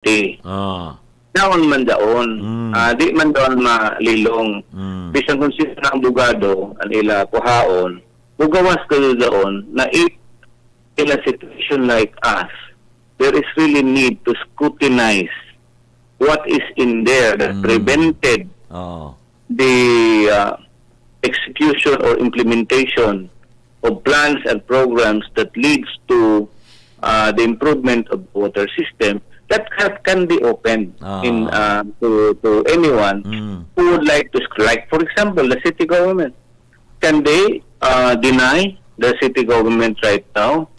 Daon man daon. Di man daon malilong. Bisan kung sino ng abogado, ang ila kuhaon, bugawas kayo daon na if in a situation like us, there is really need to scrutinize what is in there that prevented the execution or implementation of plans and programs that leads to the improvement of water system. That can be opened to anyone who would like to, like for example, the city government. Can they deny the city government right now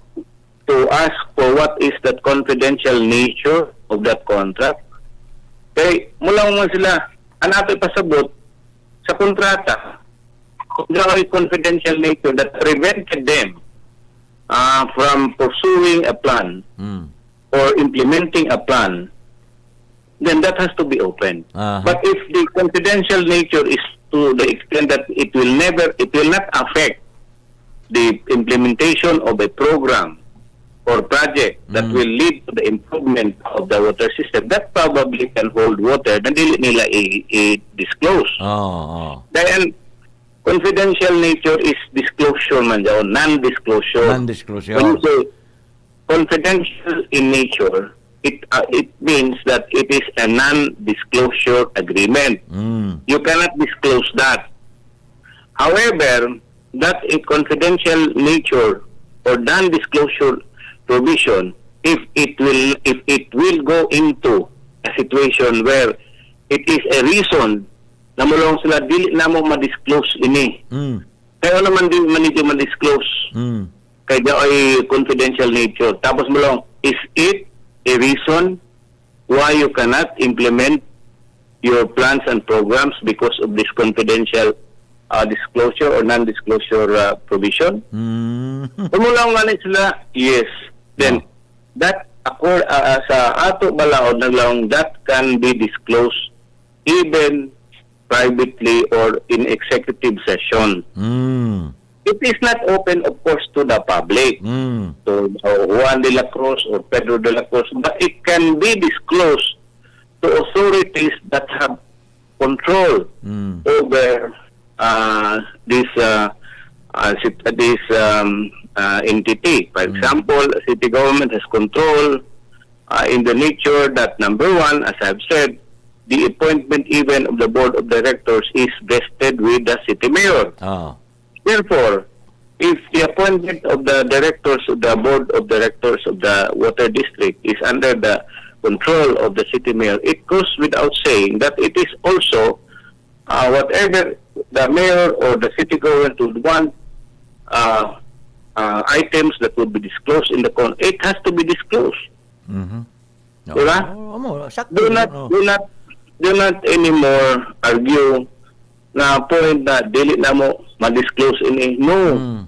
to ask for what is that confidential nature of that contract? Kaya mula mo sila, anapay pasabot sa kontrata, kung confidential nature that prevented them from pursuing a plan or implementing a plan, then that has to be open. But if the confidential nature is to the extent that it will not affect the implementation of a program or project that will lead to the improvement of the water system, that probably can hold water na dili nila i-disclose. Dahil confidential nature is disclosure man dyan, non-disclosure. Non-disclosure. When you say confidential in nature, it means that it is a non-disclosure agreement. You cannot disclose that. However, that a confidential nature or non-disclosure provision, if it will go into a situation where it is a reason na mulong sila dili na mo ma-disclose ini. Kaya naman din ma-disclose. Kaya ay confidential nature. Tapos mulong, is it a reason why you cannot implement your plans and programs because of this confidential disclosure or non-disclosure provision? Kumulang nga sila, yes. Then, that sa ato balaod naglaong that can be disclosed even privately or in executive session. It is not open, of course, to the public, to Juan de la Cruz or Pedro de la Cruz, but it can be disclosed to authorities that have control over this entity. For example, city government has control in the nature that, number one, as I've said, the appointment even of the board of directors is vested with the city mayor. Therefore, if the appointment of the directors of the board of directors of the water district is under the control of the city mayor, it goes without saying that it is also whatever the mayor or the city government would want items that would be disclosed in the it has to be disclosed. Diba? Do not anymore argue na point na dili na mo ma-disclose ini. No.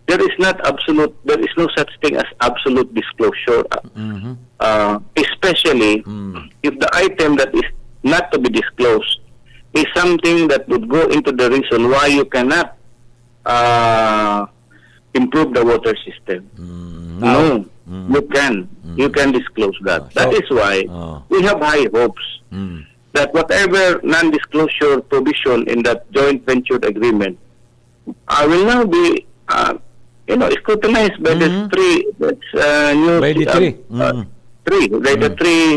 There is no such thing as absolute disclosure. Especially if the item that is not to be disclosed is something that would go into the reason why you cannot improve the water system. No. You can disclose that. That is why we have high hopes that whatever non-disclosure provision in that joint venture agreement will now be scrutinized by the three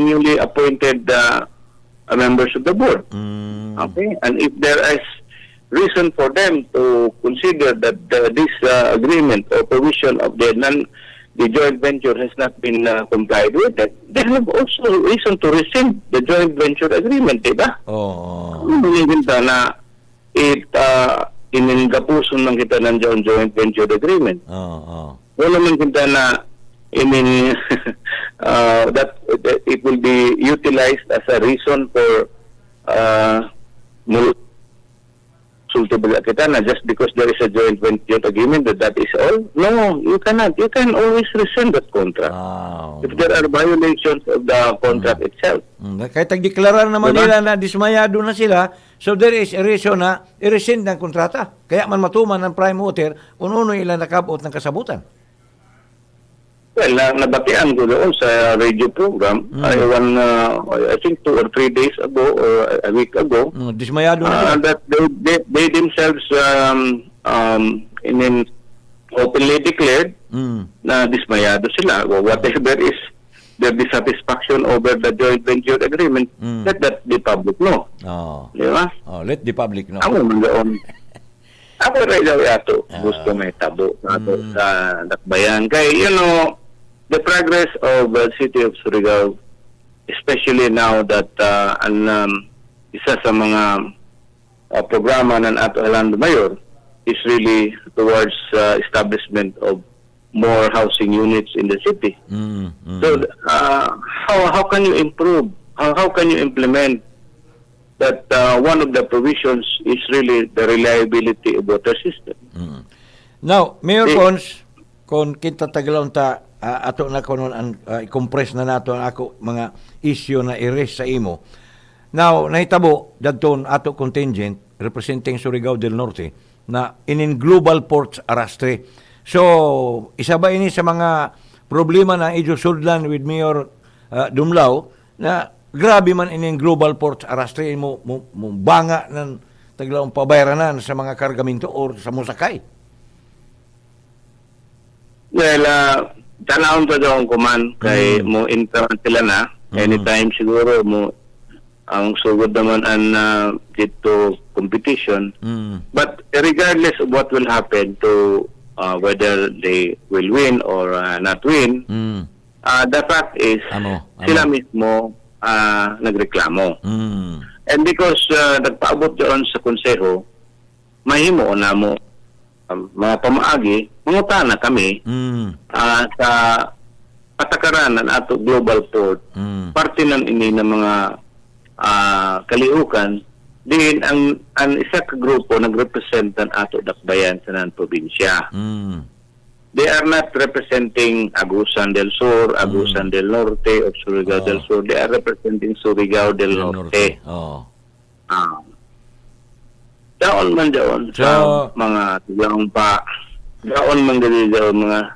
newly appointed members of the board. Okay, and if there is reason for them to consider that this agreement or provision of the joint venture has not been complied with, they have also reason to rescind the joint venture agreement, diba? Hindi kita na iningapuson lang kita ng joint venture agreement. Wala man kita na that it will be utilized as a reason for kita na just because there is a joint venture agreement that is all. No, you cannot. You can always rescind that contract if there are violations of the contract itself. Kahit tagdeklarar naman nila na dismayado na sila, so there is a reason na i-rescind ng kontrata. Kaya man matuman ng prime water, ununo ilang nakabot ng kasabutan. Well, nabatian ko doon sa radio program. I think 2 or 3 days ago or a week ago. Dismayado na sila. That they themselves openly declared na dismayado sila. Whatever is their dissatisfaction over the joint venture agreement, let that the public know. Oh. Di ba? Oh, let the public know. Ako man doon. Ako rin daw yato. Gusto may tabo sa dakbayan. Kaya, the progress of the city of Surigao, especially now that isa sa mga programa ng ato Orlando Mayor is really towards establishment of more housing units in the city. So, how can you improve? How can you implement that one of the provisions is really the reliability of water system? Now, Mayor Pons, kung kita tagalon ta ato na konon i-compress na nato ang ako mga issue na i-raise sa imo. Now, nahitabo dadton ato contingent representing Surigao del Norte na in global ports arrastre. So, isa ba ini sa mga problema na idusudlan with Mayor Dumlao na grabe man in global ports arrastre mo banga ng taglaong pabayranan sa mga kargamento or sa musakay? Well, tanawon pa daw ang kuman kay mo intern sila na anytime siguro mo ang sugod naman ang dito competition. But regardless of what will happen to whether they will win or not win, the fact is sila mismo nagreklamo. And because nagpaabot doon sa konseho, mahimo na mo mga pamaagi, mangutana kami sa patakaran ng ato global port, parte ng ini ng mga kalihukan, din ang isa ka grupo nagrepresent ng ato dakbayan sa nan probinsya. They are not representing Agusan del Sur, Agusan del Norte, or Surigao del Sur. They are representing Surigao del Norte. Daon man doon sa mga tigang pa, daon man doon mga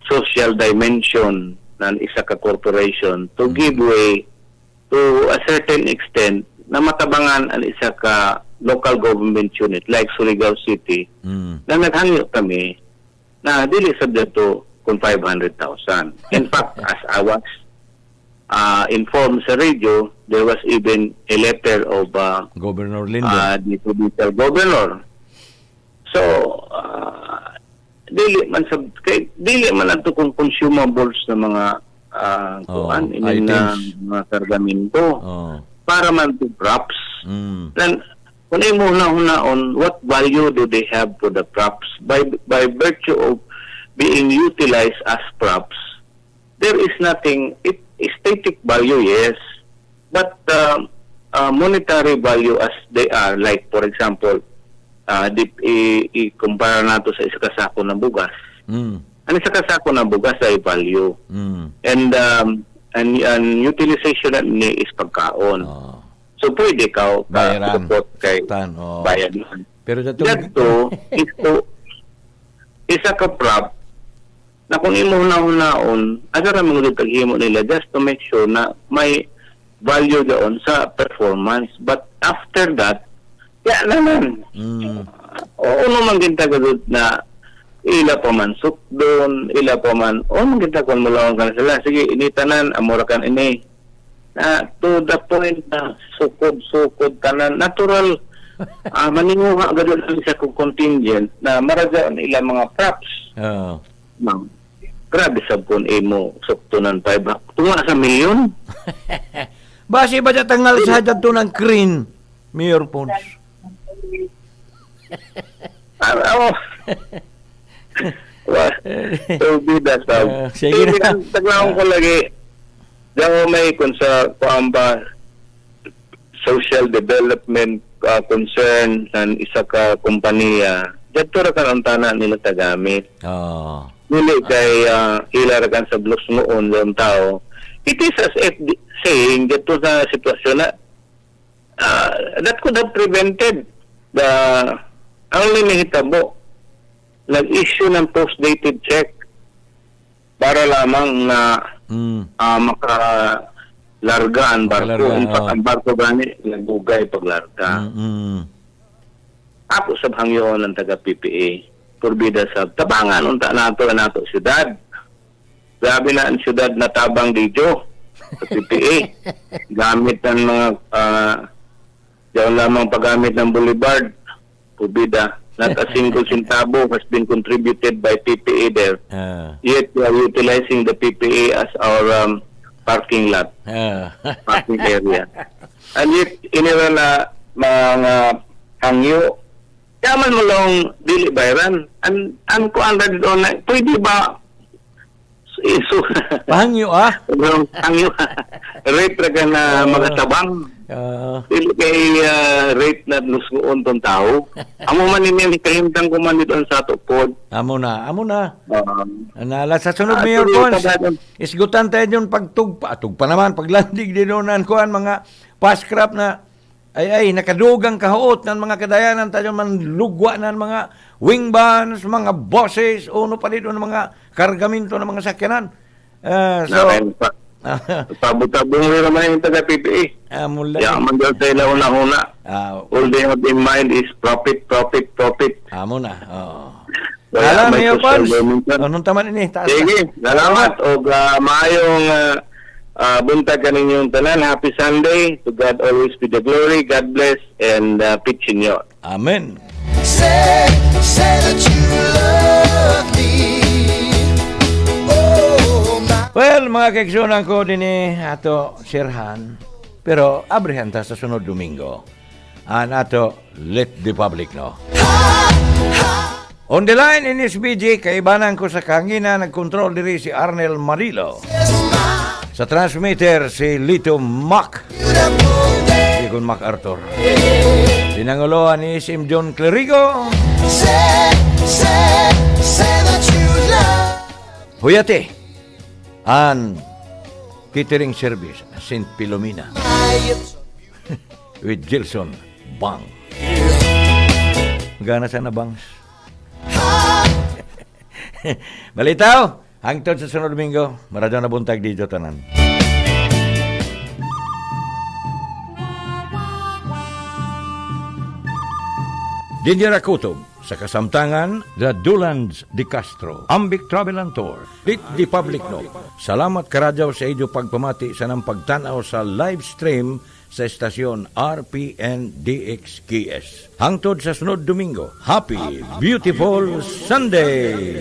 social dimension ng isa ka corporation to give way to a certain extent na matabangan ang isa ka local government unit like Surigao City na naghangyo kami na dili subjecto kung 500,000. In fact, as I was informed sa radio, there was even a letter of Governor Lindo, the provincial governor. So, dili man ato kung consumables na mga mga kargamento para man to props. Then, kung ay muna-hunaon, what value do they have for the props? By virtue of being utilized as props, there is nothing, aesthetic value, yes, but monetary value as they are, like for example, i-compare nato sa isa kasako ng bugas. Ang isa kasako ng bugas ay value. And utilization ni is pagkaon. So pwede ka support kay bayad man. Pero dato isa ka prop na kung imo-hunaon, agara mga taghimo nila just to make sure na may value doon sa performance. But after that, naman. Oo naman gintagod na ila pa man sukdon, ila pa man, magintagod mo lang ka sila. Sige, initanan, amurakan ini. To the point na sukod tanan, natural, maninguha agad lang sa contingent na maragaan ila mga props. Grabe sabon mo suktunan 5 tunga sa milyon. Basi ba tangal sa dito ng green, Mayor Pons? So bida sab. Sige na. Taglawon ko lagi. Daw may kunsa paamba social development concern ng isa ka kompanya. Dito ra kan tanan nila tagamit. Dili kay ilar kan sa blus noon ng tao. It is as if saying dito sa sitwasyon na that could have prevented the only nahitabo nag-issue ng post-dated check para lamang na makalarga ang barko. Makalarga, In fact, ang barko gani nagugay paglarga. Ako sa hangyo ng taga-PPA, purbida sa tabangan, unta nato siyudad. Grabe na ang siyudad na tabang dito sa PPA. Gamit ng mga, diyan lamang paggamit ng boulevard, purbida. Not a single centavo has been contributed by PPA there. Yet we are utilizing the PPA as our parking lot, parking area. And yet, inira na mga hangyo, yaman mo lang dili bayran. An ko ang doon na, pwede ba iso? Pahangyo Hangyo, rate ra ka na mga tabang. Dili kay rate na lusgoon tong tao. Amo man ni kahimtang ko man dito sa ato pod. Amo na. Nala sa sunod Mayor Cons, isgutan tayo yung pagtugpa naman, paglandig din doon kuan mga pascrap na ay nakadugang kahuot ng mga kadayanan tayo man lugwa ng mga wingbands, mga bosses, uno pa dito ng mga kargamento ng mga sakyanan. Tabong naman yung taga-PPA. Yaman daw tayo una-una. All they have in mind is profit. Amo na. Alam, Mayor Pons, anong taman ini? Sige, salamat. O maayong buntag kaninyong tanan. Happy Sunday. To God always be the glory. God bless and peace in you. Amen. Say that you love me. Well, mga kaiksunan ko din ato sirhan, pero abrihan ta sa sunod Domingo. Ato, let the public know. On the line in SBG, kaibanan ko sa Ganhinhin, nagkontrol diri si Arnel Marilo. Sa transmitter, si Lito Mac. Sigun Mac Arthur. Sinanguluan ni Sim John Clerigo. Huyate. An catering service St. Pilomina with Gilson Bang. Gana sana bangs. Balitaw, hangtod sa sunod Domingo, maradyo na buntag dito tanan. Dinyara Kutob sa kasamtangan, The Dulans de Castro, Ambic Travel and Tour, Lit di Public No. Salamat karadyaw sa inyo pagpamati sa nang pagtanaw sa live stream sa estasyon RPN DXKS. Hangtod sa sunod Domingo, Happy Beautiful Sunday!